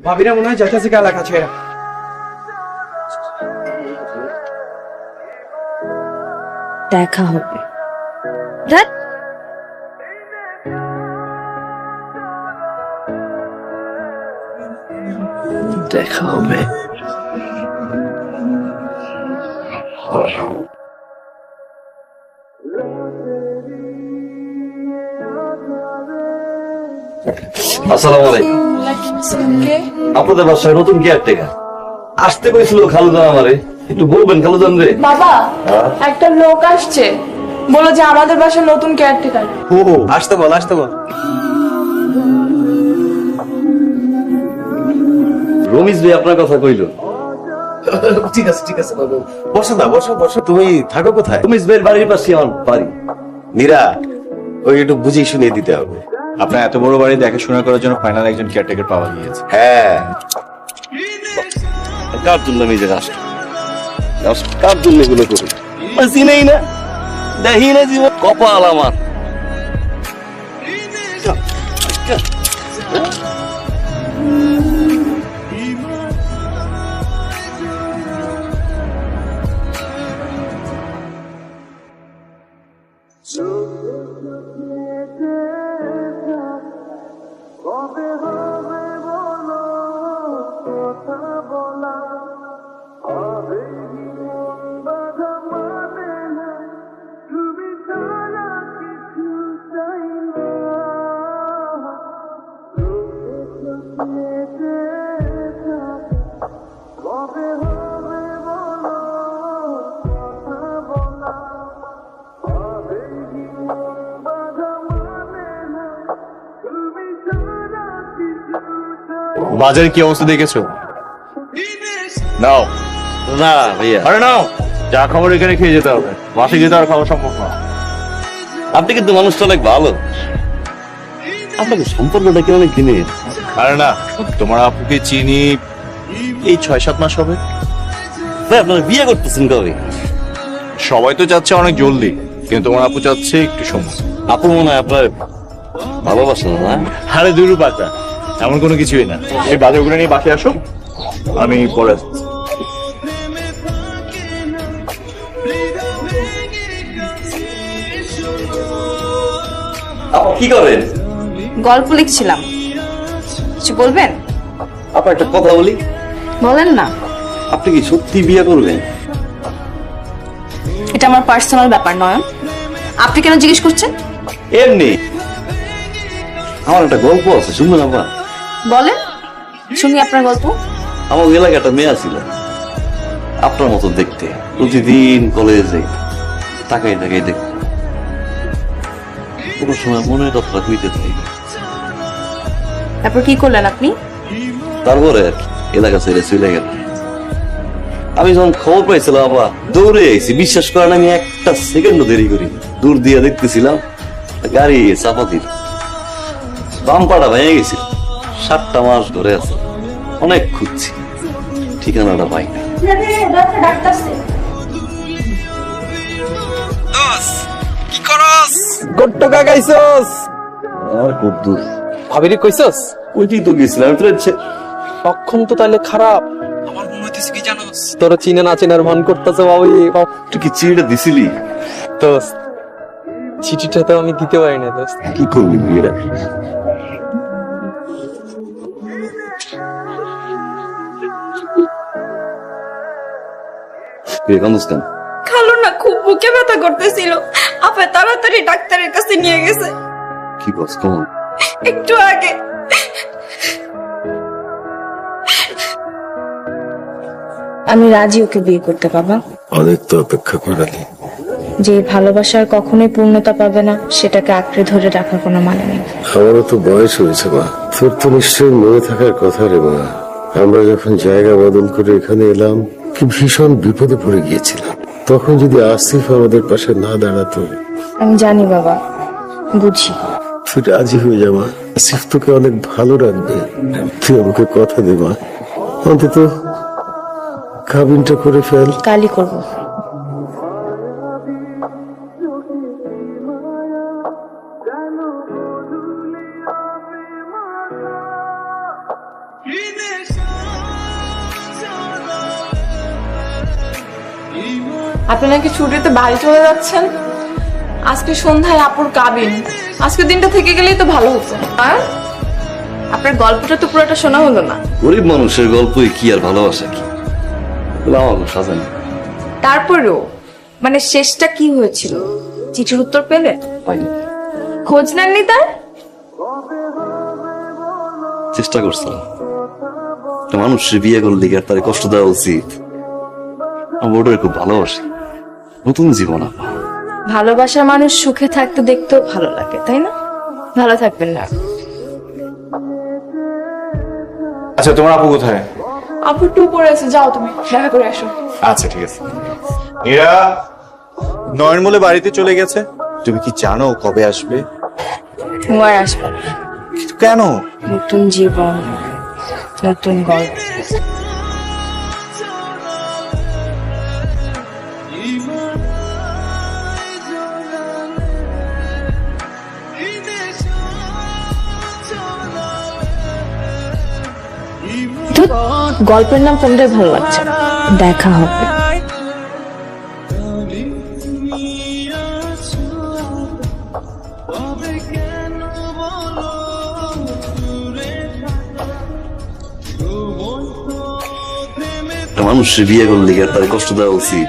ভাবিরা মনে হয় যাইতেছে এলাকা ছেড়ে। দেখা হবে। ধ্যাৎ। দেখা হবে। আসসালামু আলাইকুম। আপনাদের বাসায় নতুন কেয়ারটেকার আসতে কইছিল খালুজান আমারে, একটু বলবেন খালুজান রে। বাবা, একটা লোক আসছে, বলো যে আমাদের বাসায় নতুন কেয়ারটেকার। ও আসতে বল, আসতে বল। রমিজ ভাই আপনার কথা কইল। ঠিক আছে ঠিক আছে বাবু, বসো না, বসো বসো। তুমি থাকো কোথায়? রমিজ ভাইয়ের বাড়ির পাশে আমার বাড়ি। মীরা, ওই একটু বুঝিয়ে শুনিয়ে দিতে হবে। আপনার এত বড় বাড়ি দেখাশোনা করার জন্য ফাইনাল একজন কেয়ারটেকার পাওয়া গিয়েছে। হ্যাঁ, কার জন্য আমি যে রাষ্ট্র, কার জন্য এগুলো করি চিনেই না, দেখি না জীবন কপাল আমার। বাজারের কি অবস্থা দেখেছো? নাও। না ভাইয়া, আরে নাও, যা খাবার এখানে খেয়ে যেতে হবে, বাসে যেতে আর খাওয়া সম্ভব না। আপনি কিন্তু মানুষটা অনেক ভালো। আপনাকে সম্পর্কটা কি অনেক দিনের? আরে না, তোমার আপুকে চিনি এই 6-7 মাস হবে। ভাই আপনারা বিয়ে করতেছেন কবে? সবাই তো চাচ্ছে অনেক জলদি, কিন্তু তোমার আপু চাচ্ছে একটু সময়। আপু মনে হয় আপনার ভালোবাসেন না? আরে দুরু বাচ্চা, এমন কোনো কিছুই না। এই বাজারগুলো নিয়ে বাসে আসো, আমি পরে আসছি। আপু কি করেন? গল্প লিখছিলাম, কিছু বলবেন? আপনার একটা কথা বলি, বলেন না। আপনি কি সত্যি বিয়ে করবেন? এটা আমার পার্সোনাল ব্যাপার নয়, আপনি কেন জিজ্ঞেস করছেন? এমনি আমার একটা গল্প আছে, শুনবেন? আপা বলেন, শুনি আপনার গল্প। আমার এলাকায় একটা মেয়ে ছিল আপনার মতো দেখতে, প্রতিদিন কলেজে তাকাই তাকাই দেখতে, কোনো সময় মনে কথা হইতে থাকি। তারপর কি করলেন আপনি? তারপরে আর কি এলাকা ছেড়ে চলে গেল। আমি যখন খবর পাইছিলাম বাবা দৌড়ে আইছি, বিশ্বাস করেন আমি একটা সেকেন্ডও দেরি করি, দূর দিয়ে দেখতেছিলাম গাড়ি চাপা দিল, বাম্পাটা ভেঙে গেছিল। 7টা মাস ধরে আছে, অনেক খুঁজছি, ঠিকানাটা পাই না। কি করস? গট্টকা গাইছস? আর কদ্দুর ভাবিরে কইছস? ওইটাই তো গেছিলাম। তখন তো তাহলে খারাপ। আমার মনে হইতেছে কি জানোস, তোর চিনে না চিনার ভান করতেছে ভাবি। তুই কি চিঠিটা দিছিলি? দোস্ত, চিঠিটা তো আমি দিতে পারি না দোস্ত। কি করবি বিয়েটা? কান্দুস্কান খালো না, খুব বুকে ব্যথা করতেছিল, আপা তাড়াতাড়ি ডাক্তারের কাছে নিয়ে গেছে কি বস কেমন? একটু আগে। আমি রাজি ওকে বিয়ে করতে, বাবা। অনেক তো অপেক্ষা করালি। যে ভালোবাসার কখনোই পূর্ণতা পাবে না, সেটাকে আঁকড়ে ধরে রাখার কোনো মানে নেই। আমারও তো বয়স হয়েছে মা, তোর তো নিশ্চয়ই মনে থাকার কথা রে মা। আমরা যখন জায়গা বদল করে এখানে এলাম, কি ভীষণ বিপদে পড়ে গিয়েছিলাম। তখন যদি আসিফ আমাদের পাশে না দাঁড়াতো। আমি জানি বাবা, বুঝি। তুই রাজি হয়ে যা মা, আসিফ তোকে অনেক ভালো রাখবে। তুই আমাকে কথা দে মা, অন্তত কাবিনটা করে ফেল। কালই করবো। Yine আপনি নাকি ছুটিতে বাড়ি চলে যাচ্ছেন? আজকে সন্ধ্যায় আপুর কাবিন। আজকে দিনটা থেকে গেলেই তো ভালো হতো। আর আপনার গল্পটা তো পুরোটা শোনা হলো না। গরিব মানুষের গল্পই কি আর ভালোবাসা কি, এগুলো আমার সাজানো। তারপরেও মানে শেষটা কি হয়েছিল? চিঠির উত্তর পেলে? পাইনি। খোঁজ নেননি তার? চেষ্টা করছিলাম, একটা মানুষের বিয়ে করলে কি আর তার কষ্ট দেওয়া উচিত? আমি ওটাকে খুব ভালোবাসি। নতুন জীবন আপা। ভালোবাসার মানুষ সুখে থাকতে দেখতেও ভালো লাগে, তাই না? ভালো থাকবেন না। আচ্ছা, তোমার আপু কোথায়? আপু টু পরে আছে, যাও তুমি দেখা করে আসো। আচ্ছা ঠিক আছে। এরা নয়নমূলে বাড়িতে চলে গেছে। তুমি কি জানো কবে আসবে? ও আর আসবে না। কেন? নতুন জীবন, নতুন গল্প। ধুৎ, গল্পের নাম কোনটাই ভালো লাগছে না। দেখা হবে। একটা মানুষের বিয়ে করলে কি আর তার কষ্ট দেওয়া উচিত?